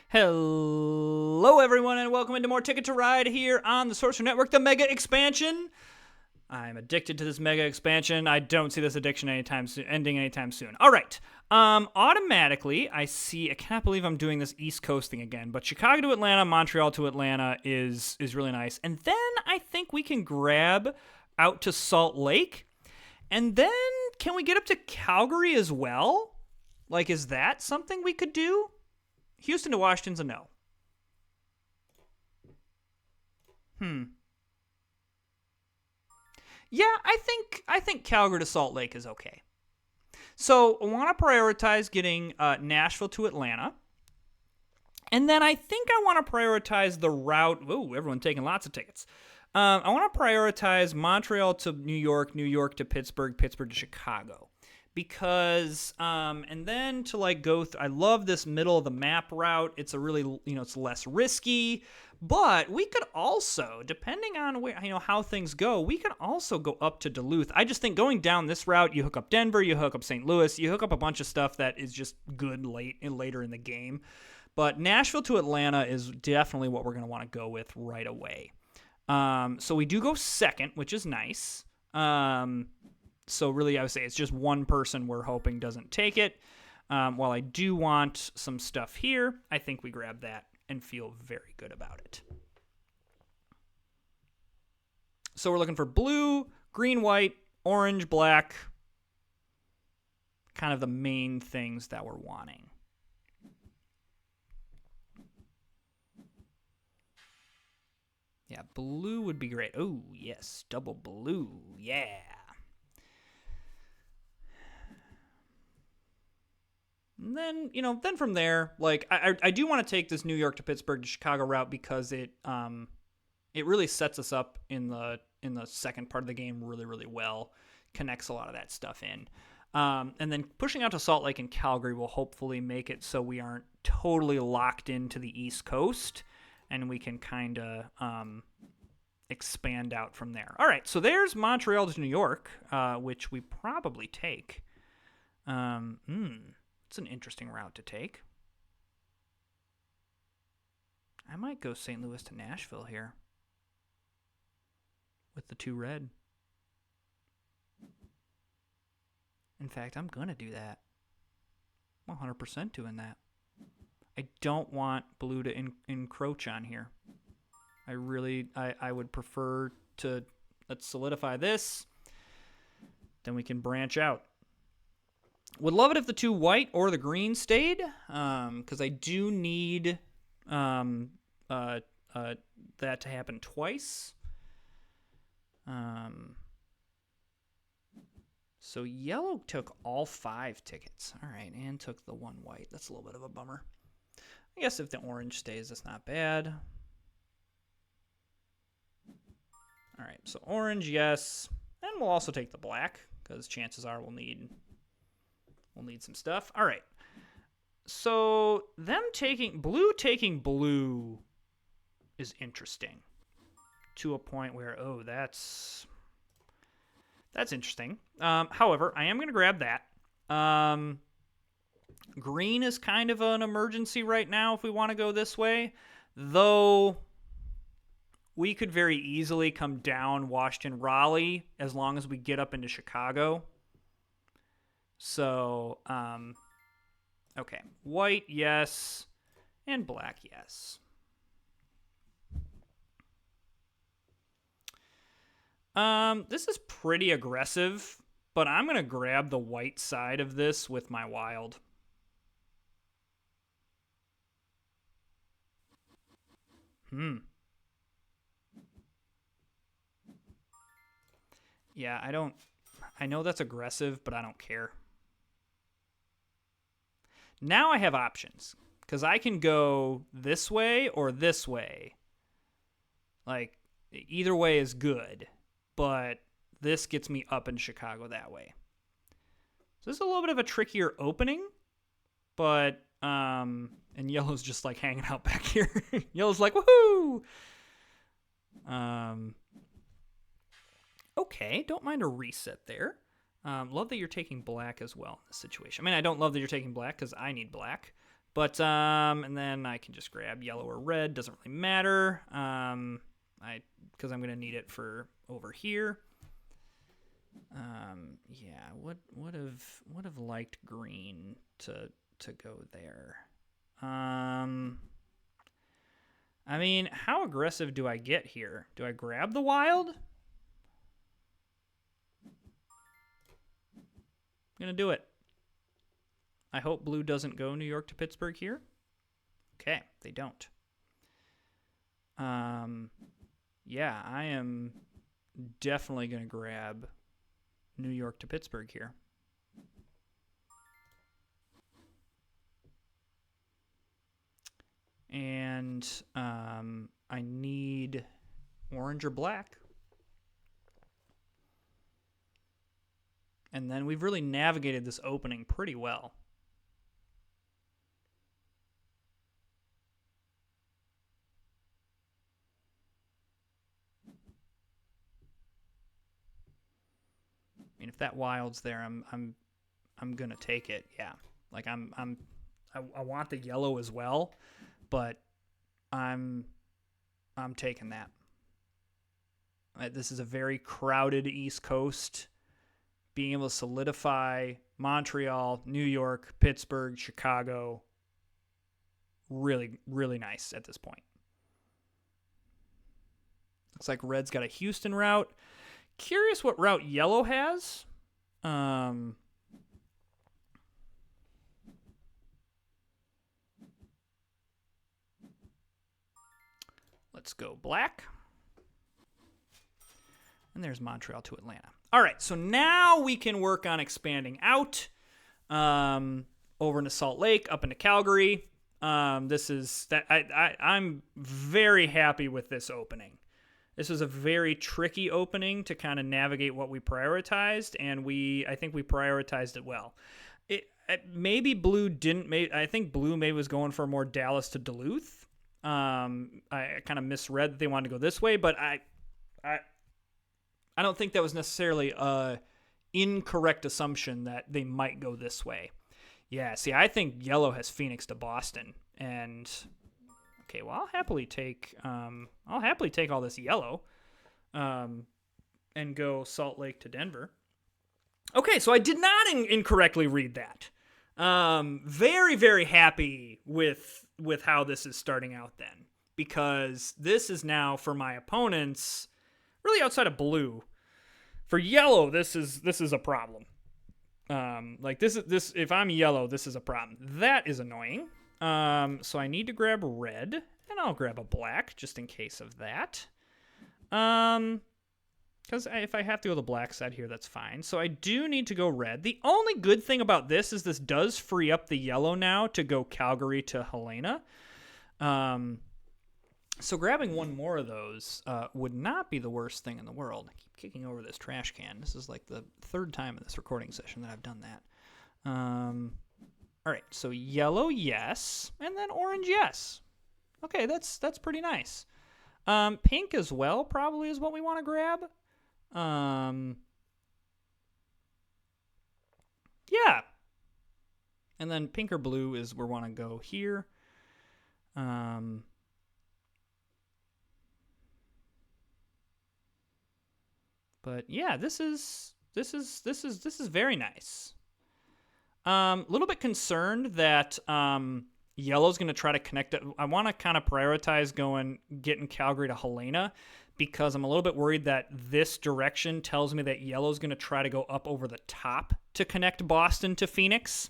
Hello, everyone, and welcome into more Ticket to Ride here on the Sorcerer Network, the Mega Expansion. I'm addicted to this Mega Expansion. I don't see this addiction ending anytime soon. All right. Automatically, I cannot believe I'm doing this East Coast thing again, but Chicago to Atlanta, Montreal to Atlanta is really nice. And then I think we can grab out to Salt Lake. And then can we get up to Calgary as well? Like, is that something we could do? Houston to Washington's a no. Yeah, I think Calgary to Salt Lake is okay. So I want to prioritize getting Nashville to Atlanta. And then I think I want to prioritize the route. Ooh, everyone taking lots of tickets. I want to prioritize Montreal to New York, New York to Pittsburgh, Pittsburgh to Chicago. Because, and then to like go, I love this middle of the map route. It's a really, it's less risky. But we could also, depending on where, how things go, we could also go up to Duluth. I just think going down this route, you hook up Denver, you hook up St. Louis, you hook up a bunch of stuff that is just good later in the game. But Nashville to Atlanta is definitely what we're going to want to go with right away. So we do go second, which is nice. So really, I would say it's just one person we're hoping doesn't take it. While I do want some stuff here, I think we grab that and feel very good about it. So we're looking for blue, green, white, orange, black. Kind of the main things that we're wanting. Yeah, blue would be great. Oh, yes, double blue. Yeah. And then, then from there, like I do want to take this New York to Pittsburgh to Chicago route because it really sets us up in the second part of the game really, really well. Connects a lot of that stuff in. And then pushing out to Salt Lake and Calgary will hopefully make it so we aren't totally locked into the East Coast and we can kind of expand out from there. All right, so there's Montreal to New York, which we probably take. It's an interesting route to take. I might go St. Louis to Nashville here with the 2 red. In fact, I'm going to do that. I'm 100% doing that. I don't want blue to encroach on here. I would prefer to, let's solidify this. Then we can branch out. Would love it if the 2 white or the green stayed, because I do need that to happen twice. So yellow took all 5 tickets. All right, and took the 1 white. That's a little bit of a bummer. I guess if the orange stays, that's not bad. All right, so orange, yes. And we'll also take the black, because chances are we'll need some stuff. All right. So them taking blue is interesting to a point where, that's interesting. However, I am going to grab that. Green is kind of an emergency right now if we want to go this way, though we could very easily come down Washington, Raleigh as long as we get up into Chicago. So, okay. White, yes. And black, yes. This is pretty aggressive, but I'm going to grab the white side of this with my wild. Yeah, I know that's aggressive, but I don't care. Now I have options, because I can go this way or this way. Like, either way is good, but this gets me up in Chicago that way. So this is a little bit of a trickier opening, but, and yellow's just like hanging out back here. Yellow's like, woohoo! Okay, don't mind a reset there. Love that you're taking black as well in this situation. I mean, I don't love that you're taking black because I need black, But and then I can just grab yellow or red. Doesn't really matter. Because I'm gonna need it for over here. Yeah. What would have liked green to go there. I mean, how aggressive do I get here? Do I grab the wild? I'm gonna do it. I hope blue doesn't go New York to Pittsburgh here. Okay, they don't. Yeah, I am definitely gonna grab New York to Pittsburgh here. And I need orange or black. And then we've really navigated this opening pretty well. I mean, if that wild's there, I'm gonna take it. Yeah, like I want the yellow as well, but I'm taking that. This is a very crowded East Coast. Being able to solidify Montreal, New York, Pittsburgh, Chicago, really, really nice at this point. Looks like red's got a Houston route. Curious what route yellow has. Let's go black. And there's Montreal to Atlanta. All right, so now we can work on expanding out over into Salt Lake, up into Calgary. This is that I'm very happy with this opening. This was a very tricky opening to kind of navigate what we prioritized, and I think we prioritized it well. Maybe blue didn't. I think blue maybe was going for more Dallas to Duluth. I kind of misread that they wanted to go this way, but I don't think that was necessarily a incorrect assumption that they might go this way. Yeah, see, I think yellow has Phoenix to Boston, and okay, well, I'll happily take all this yellow, and go Salt Lake to Denver. Okay, so I did not incorrectly read that. Very, very happy with how this is starting out then, because this is now for my opponents, really outside of blue. For yellow, this is a problem. Like this if I'm yellow, this is a problem. That is annoying. So I need to grab red, and I'll grab a black just in case of that. Because if I have to go the black side here, that's fine. So I do need to go red. The only good thing about this is this does free up the yellow now to go Calgary to Helena. So grabbing one more of those would not be the worst thing in the world. I keep kicking over this trash can. This is like the third time in this recording session that I've done that. All right, so yellow, yes, and then orange, yes. Okay, that's pretty nice. Pink as well probably is what we want to grab. Yeah. And then pink or blue is where we want to go here. But yeah, this is very nice. A little bit concerned that yellow's going to try to connect it. I want to kind of prioritize getting Calgary to Helena, because I'm a little bit worried that this direction tells me that yellow's going to try to go up over the top to connect Boston to Phoenix.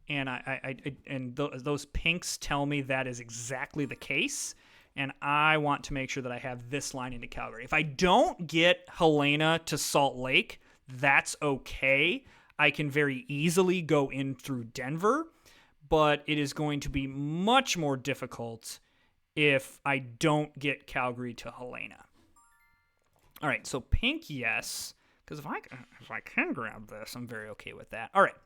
And those pinks tell me that is exactly the case. And I want to make sure that I have this line into Calgary. If I don't get Helena to Salt Lake, that's okay. I can very easily go in through Denver, but it is going to be much more difficult if I don't get Calgary to Helena. All right, so pink, yes, because if I can grab this, I'm very okay with that. All right.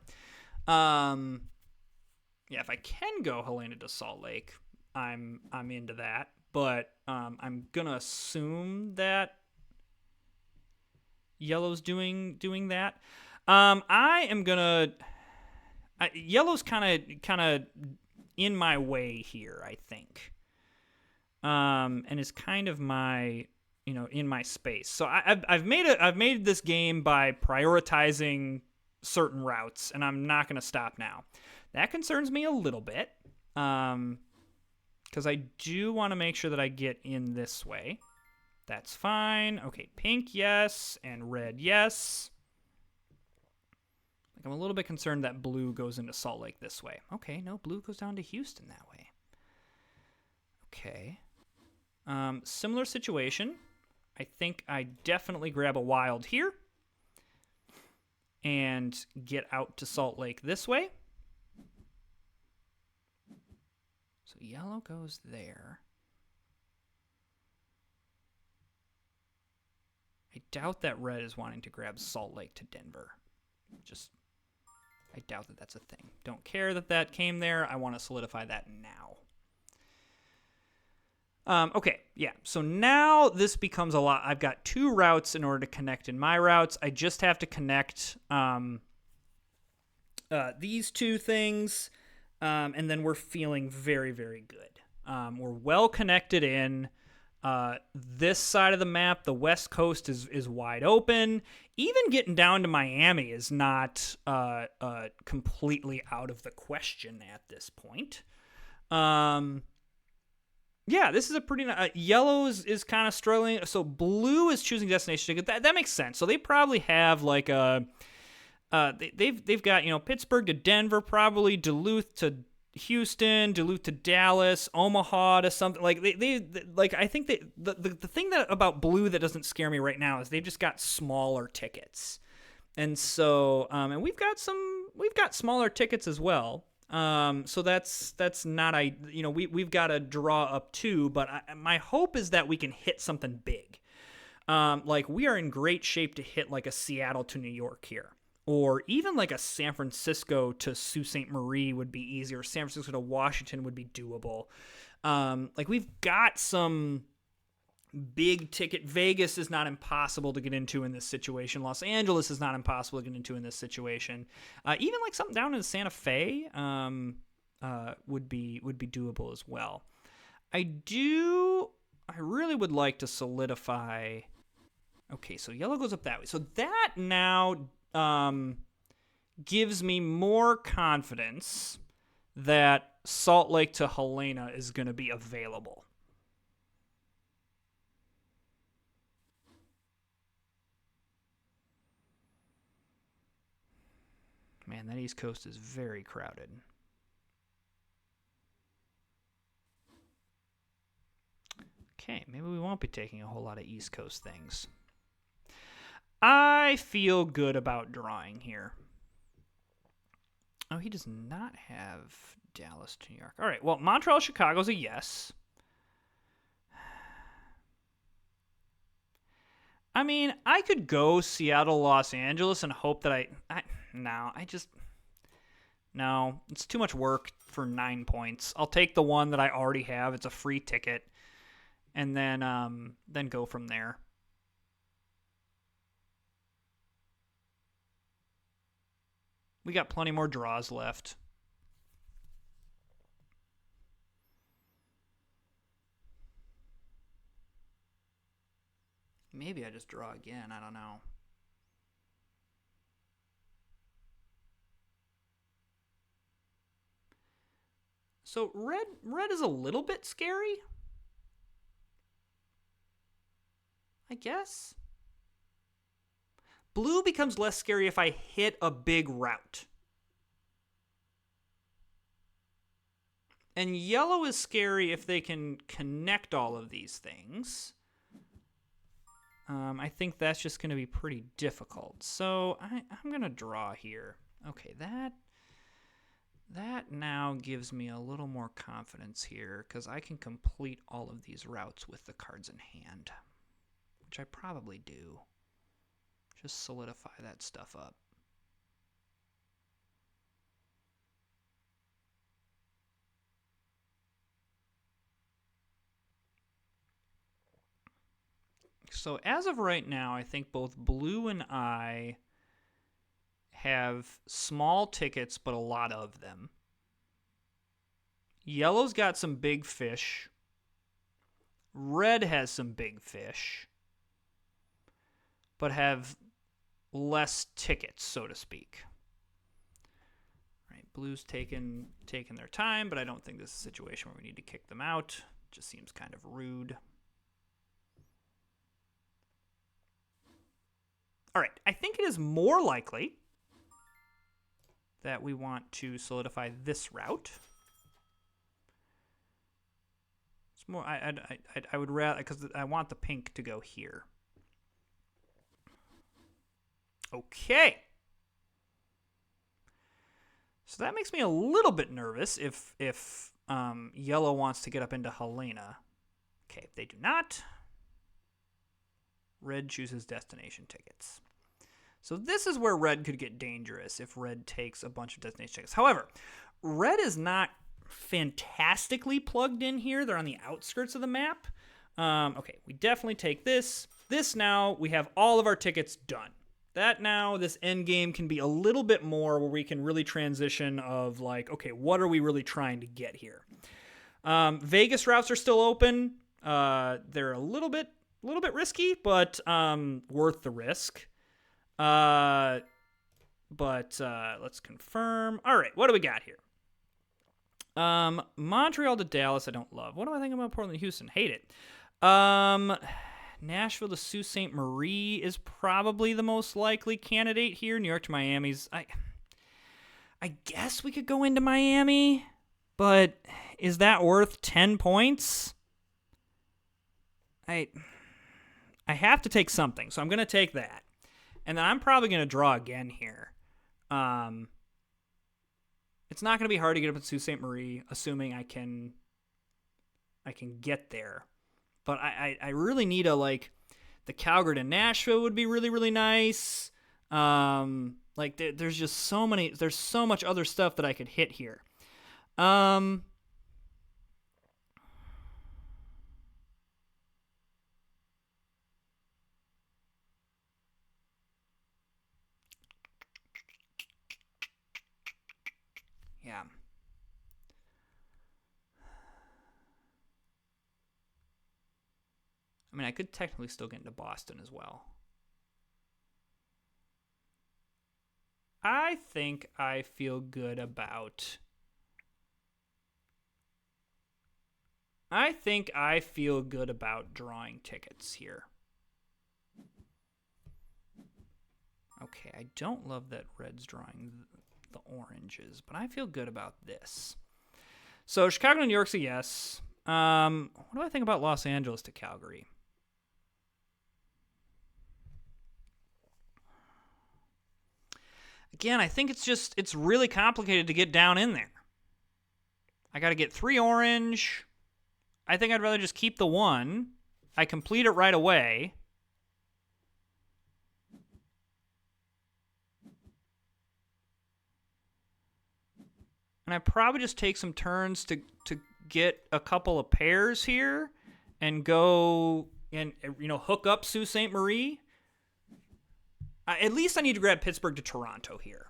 Yeah, if I can go Helena to Salt Lake, I'm into that. But I'm gonna assume that yellow's doing that. I am gonna. Yellow's kind of in my way here, I think. And is kind of my, in my space. So I've made this game by prioritizing certain routes, and I'm not going to stop now. That concerns me a little bit, because I do want to make sure that I get in this way. That's fine. Okay, pink, yes, and red, yes. I'm a little bit concerned that blue goes into Salt Lake this way. Okay, no, blue goes down to Houston that way. Okay. Similar situation. I think I definitely grab a wild here and get out to Salt Lake this way. So yellow goes there. I doubt that red is wanting to grab Salt Lake to Denver. I doubt that that's a thing. Don't care that that came there. I want to solidify that now. Okay, yeah. So now this becomes a lot. I've got 2 routes in order to connect in my routes. I just have to connect these 2 things, and then we're feeling very, very good. We're well connected in. This side of the map, the West Coast is wide open. Even getting down to Miami is not completely out of the question at this point. Yeah, this is a pretty yellow is kind of struggling. So blue is choosing destination ticket. That makes sense. So they probably have like a they've got Pittsburgh to Denver, probably Duluth to Houston, Duluth to Dallas, Omaha to something like they like. I think that the thing that about blue that doesn't scare me right now is they've just got smaller tickets, and so and we've got smaller tickets as well. So that's not we've got to draw up 2, but my hope is that we can hit something big. Like we are in great shape to hit like a Seattle to New York here. Or even like a San Francisco to Sault Ste. Marie would be easier. San Francisco to Washington would be doable. Like we've got some big ticket. Vegas is not impossible to get into in this situation. Los Angeles is not impossible to get into in this situation. Even like something down in Santa Fe would be doable as well. I really would like to solidify. Okay, so yellow goes up that way. So that now gives me more confidence that Salt Lake to Helena is going to be available. Man, that East Coast is very crowded. Okay, maybe we won't be taking a whole lot of East Coast things. I feel good about drawing here. Oh, he does not have Dallas to New York. All right, well, Montreal, Chicago's a yes. I mean, I could go Seattle, Los Angeles and hope that no, it's too much work for 9 points. I'll take the one that I already have. It's a free ticket. And then go from there. We got plenty more draws left. Maybe I just draw again. I don't know. So red is a little bit scary, I guess. Blue becomes less scary if I hit a big route. And yellow is scary if they can connect all of these things. I think that's just going to be pretty difficult. So I'm going to draw here. Okay, that now gives me a little more confidence here because I can complete all of these routes with the cards in hand, which I probably do. Just solidify that stuff up. So as of right now, I think both Blue and I have small tickets, but a lot of them. Yellow's got some big fish. Red has some big fish, but have less tickets, so to speak. Right, blue's taking their time, but I don't think this is a situation where we need to kick them out. It just seems kind of rude. All right, I think it is more likely that we want to solidify this route. It's more. I would rather, because I want the pink to go here. Okay. So that makes me a little bit nervous if yellow wants to get up into Helena. Okay, if they do not, red chooses destination tickets. So this is where red could get dangerous if red takes a bunch of destination tickets. However, red is not fantastically plugged in here. They're on the outskirts of the map. Okay, we definitely take this. This now, we have all of our tickets done. That now, this end game can be a little bit more where we can really transition of like, okay, what are we really trying to get here? Vegas routes are still open. They're a little bit risky, but worth the risk. But let's confirm. All right, what do we got here? Montreal to Dallas, I don't love. What do I think about Portland to Houston? Hate it. Nashville to Sault Ste. Marie is probably the most likely candidate here. New York to Miami's. I guess we could go into Miami, but is that worth 10 points? I have to take something, so I'm going to take that. And then I'm probably going to draw again here. It's not going to be hard to get up at Sault Ste. Marie, assuming I can get there. But I really need the Calgary to Nashville would be really, really nice. There's just there's so much other stuff that I could hit here. Yeah. I mean, I could technically still get into Boston as well. I think I feel good about... drawing tickets here. Okay, I don't love that red's drawing the oranges, but I feel good about this. So Chicago to New York's a yes. What do I think about Los Angeles to Calgary? Again, I think it's really complicated to get down in there. I got to get 3 orange. I think I'd rather just keep the 1. I complete it right away. And I probably just take some turns to get a couple of pairs here and go and hook up Sault Ste. Marie. At least I need to grab Pittsburgh to Toronto here.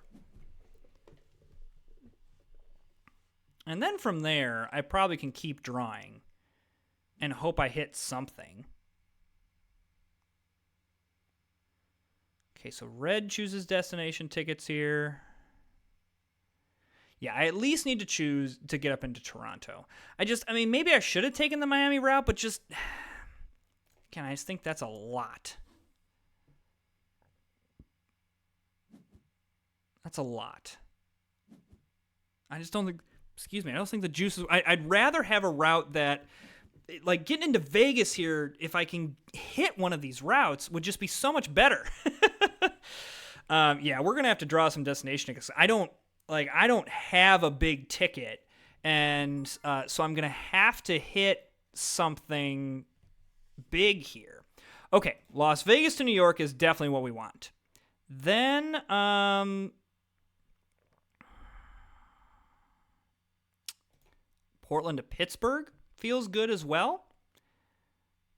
And then from there, I probably can keep drawing and hope I hit something. Okay, so red chooses destination tickets here. Yeah, I at least need to choose to get up into Toronto. Maybe I should have taken the Miami route, but again, I just think that's a lot. That's a lot. I just don't think, I don't think the juice is, I'd rather have a route that, like getting into Vegas here, if I can hit one of these routes, would just be so much better. Yeah, we're going to have to draw some destination tickets. I don't have a big ticket, and so I'm going to have to hit something big here. Okay, Las Vegas to New York is definitely what we want. Then, Portland to Pittsburgh feels good as well.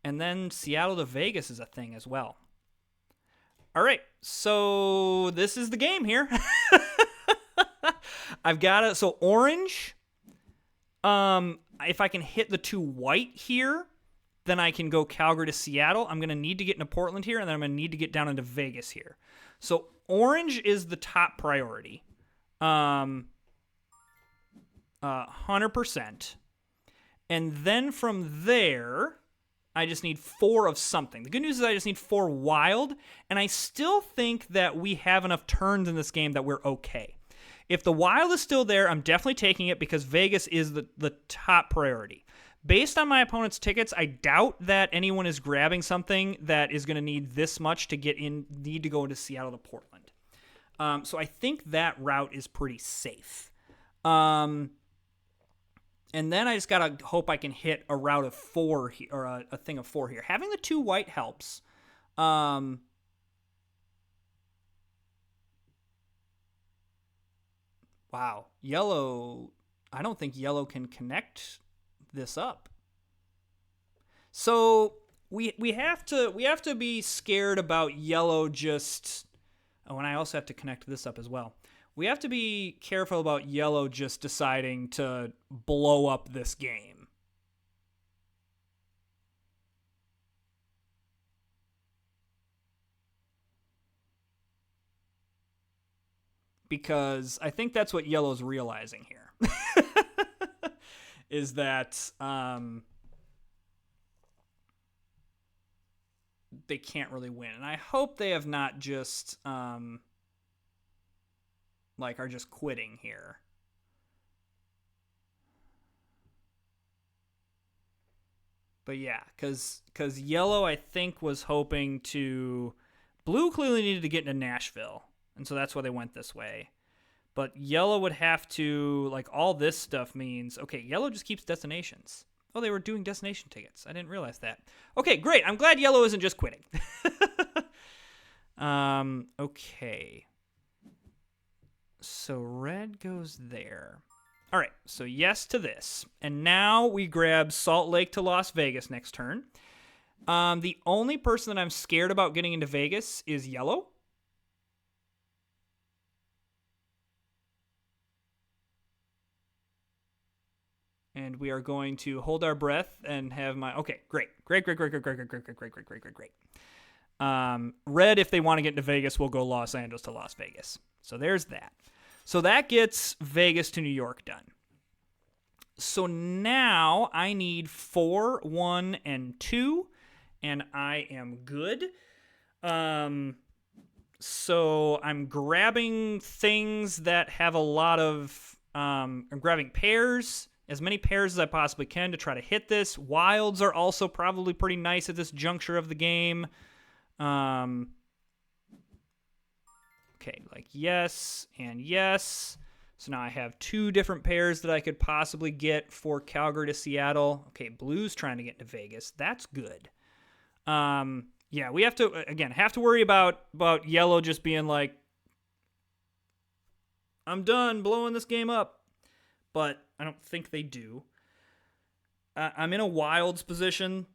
And then Seattle to Vegas is a thing as well. All right, so this is the game here. So orange, If I can hit the 2 white here, then I can go Calgary to Seattle. I'm going to need to get into Portland here, and then I'm going to need to get down into Vegas here. So orange is the top priority. 100%. And then from there, I just need 4 of something. The good news is I just need 4 wild, and I still think that we have enough turns in this game that we're okay. If the wild is still there, I'm definitely taking it because Vegas is the top priority. Based on my opponent's tickets, I doubt that anyone is grabbing something that is going to need this much to need to go into Seattle to Portland. So I think that route is pretty safe. And then I just got to hope I can hit a route of 4 here, or a thing of 4 here. Having the 2 white helps. Wow. Yellow, I don't think yellow can connect this up. So we have to be scared about yellow just... Oh, and I also have to connect this up as well. We have to be careful about yellow just deciding to blow up this game. Because I think that's what yellow's realizing here. Is that they can't really win. And I hope they have not just... are just quitting here. But yeah, because yellow, I think, was hoping to... Blue clearly needed to get into Nashville, and so that's why they went this way. But yellow would have to... all this stuff means... Okay, yellow just keeps destinations. Oh, they were doing destination tickets. I didn't realize that. Okay, great. I'm glad yellow isn't just quitting. Okay. So red goes there. All right, so yes to this. And now we grab Salt Lake to Las Vegas next turn. The only person that I'm scared about getting into Vegas is yellow. And we are going to hold our breath and have my... Okay, great. Great. Red, if they want to get into Vegas, will go Los Angeles to Las Vegas. So there's that. So that gets Vegas to New York done. So now I need 4, 1, and 2, and I am good. So I'm grabbing things that have a lot of... I'm grabbing pairs, as many pairs as I possibly can to try to hit this. Wilds are also probably pretty nice at this juncture of the game. Okay, yes and yes. So now I have 2 different pairs that I could possibly get for Calgary to Seattle. Okay, blue's trying to get into Vegas. That's good. Yeah, we have to worry about yellow just being like, I'm done blowing this game up. But I don't think they do. I'm in a wilds position.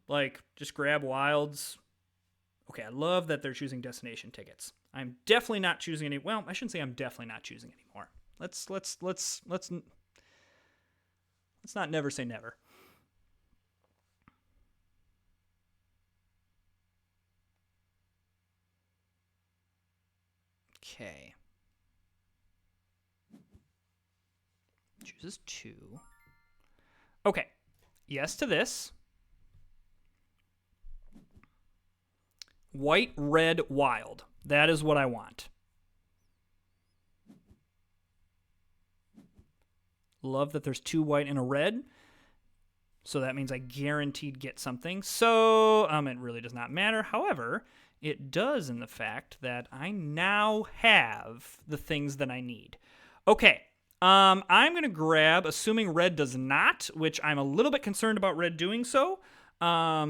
Just grab wilds. Okay, I love that they're choosing destination tickets. I'm definitely not choosing any. Well, I shouldn't say I'm definitely not choosing anymore. Let's not never say never. Okay. Chooses 2. Okay. Yes to this. White, red, wild. That is what I want. Love that there's 2 white and a red. So that means I guaranteed get something. So it really does not matter. However, it does in the fact that I now have the things that I need. Okay. I'm going to grab, assuming red does not, which I'm a little bit concerned about red doing so. I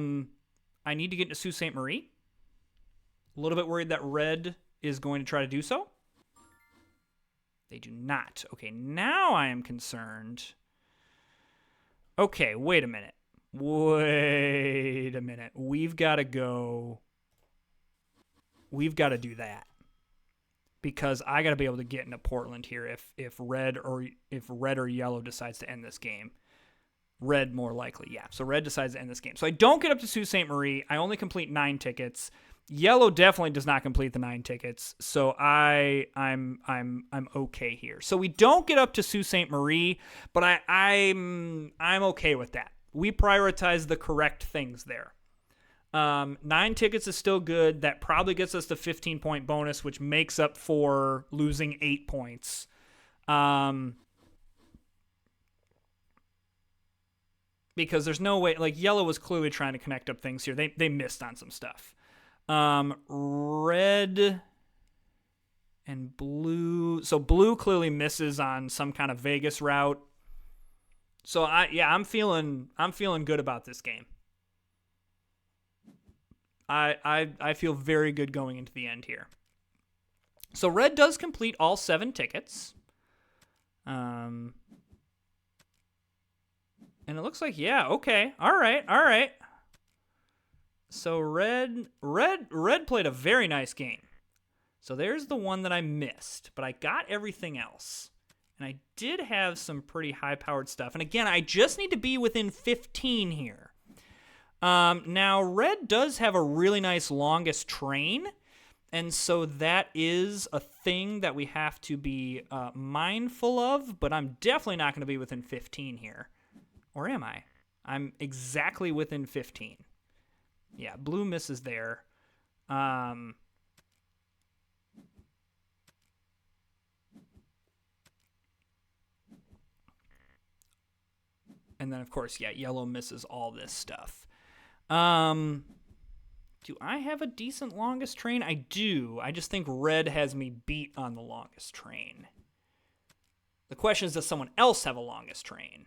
need to get into Sault Ste. Marie. A little bit worried that red is going to try to do so. They do not. Okay, now I am concerned. Okay, wait a minute. We've got to go. We've got to do that. Because I got to be able to get into Portland here if red or yellow decides to end this game. Red more likely, yeah. So red decides to end this game. So I don't get up to Sault Ste. Marie. I only complete 9 tickets. Yellow definitely does not complete the 9 tickets. So I'm okay here. So we don't get up to Sault Ste. Marie, but I'm okay with that. We prioritize the correct things there. 9 tickets is still good. That probably gets us the 15-point bonus, which makes up for losing 8 points. Because there's no way, like, yellow was clearly trying to connect up things here. They missed on some stuff. Red and blue. So blue clearly misses on some kind of Vegas route. So I'm feeling good about this game. I feel very good going into the end here. So red does complete all 7 tickets. And it looks like, yeah, okay. All right. So red played a very nice game. So there's the one that I missed, but I got everything else. And I did have some pretty high-powered stuff. And again, I just need to be within 15 here. Now, red does have a really nice longest train. And so that is a thing that we have to be mindful of. But I'm definitely not going to be within 15 here. Or am I? I'm exactly within 15. Yeah, blue misses there. And then, of course, yeah, yellow misses all this stuff. Do I have a decent longest train? I do. I just think red has me beat on the longest train. The question is, does someone else have a longest train?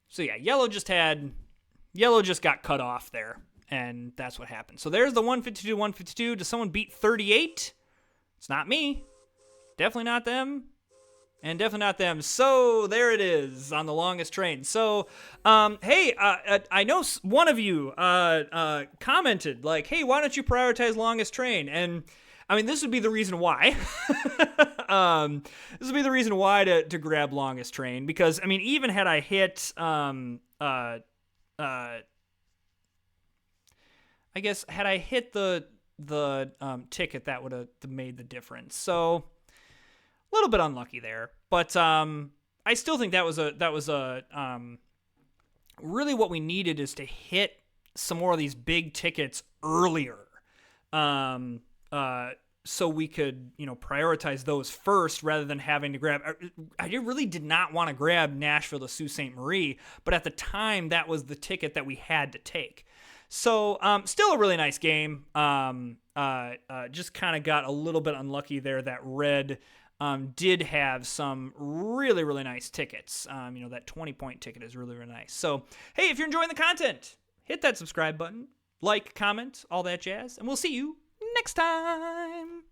So yeah, yellow just got cut off there, and that's what happened. So there's the 152. Does someone beat 38? It's not me. Definitely not them. And definitely not them. So there it is on the longest train. So, hey, I know one of you commented, like, hey, why don't you prioritize longest train? And I mean, this would be the reason why. This would be the reason why to grab longest train, because I mean, even had I hit, I guess had I hit the ticket, that would have made the difference. So a little bit unlucky there, but I still think that was a really what we needed is to hit some more of these big tickets earlier. So we could, prioritize those first rather than having to grab. I really did not want to grab Nashville to Sault Ste. Marie, but at the time that was the ticket that we had to take. So still a really nice game. Just kind of got a little bit unlucky there that red did have some really, really nice tickets. That 20-point ticket is really, really nice. So, hey, if you're enjoying the content, hit that subscribe button, like, comment, all that jazz, and we'll see you next time.